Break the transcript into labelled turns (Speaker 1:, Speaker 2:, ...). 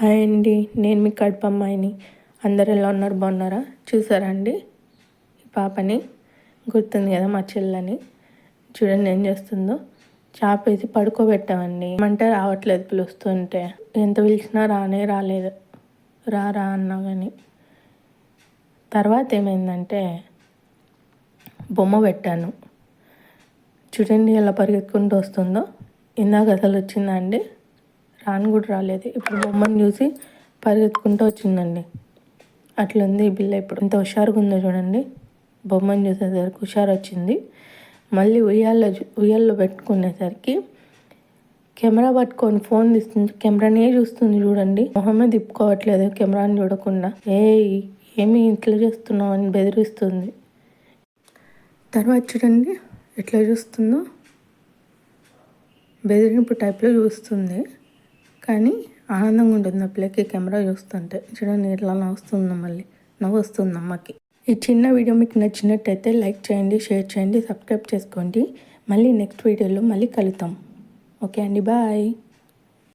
Speaker 1: Hi అండి, నేను మీ కడప అమ్మాయిని. అందరు ఎలా ఉన్నారు, బాగున్నారా? చూసారా అండి ఈ పాపని? గుర్తుంది కదా మా చెల్లని. చూడండి ఏం చేస్తుందో. చాప వేసి పడుకోబెట్టామండి. ఏమంటే రావట్లేదు, పిలుస్తుంటే. ఎంత పిలిచినా రాలేదు. రా అన్నా కానీ. తర్వాత ఏమైందంటే బొమ్మ పెట్టాను. చూడండి ఎలా పరిగెత్తుకుంటూ వస్తుందో. ఇందాక అసలు వచ్చిందా అండి? రాను కూడా రాలేదు. ఇప్పుడు బొమ్మను చూసి పరిగెత్తుకుంటూ వచ్చిందండి. అట్లుంది ఈ బిల్ల. ఇప్పుడు ఇంత హుషారుగా ఉందో చూడండి. బొమ్మను చూసేసరికి హుషారు వచ్చింది. మళ్ళీ ఉయ్యాల్లో పెట్టుకునేసరికి కెమెరా పట్టుకొని ఫోన్ తీస్తుంది. కెమెరానే చూస్తుంది చూడండి. మొహమే తిప్పుకోవట్లేదు కెమెరాని చూడకుండా. ఏమి ఇట్లా చేస్తున్నావు అని బెదిరిస్తుంది. తర్వాత చూడండి ఎట్లా చూస్తుందో. బెదిరింపు టైప్లో చూస్తుంది, కానీ ఆనందంగా ఉంటుంది ఆ పిల్లకి కెమెరా చూస్తుంటే. చూడండి ఎట్లా నవ్వు వస్తుంది అమ్మకి. ఈ చిన్న వీడియో మీకు నచ్చినట్టయితే లైక్ చేయండి, షేర్ చేయండి, సబ్స్క్రైబ్ చేసుకోండి. మళ్ళీ నెక్స్ట్ వీడియోలో మళ్ళీ కలుద్దాం. ఓకే అండి, బాయ్.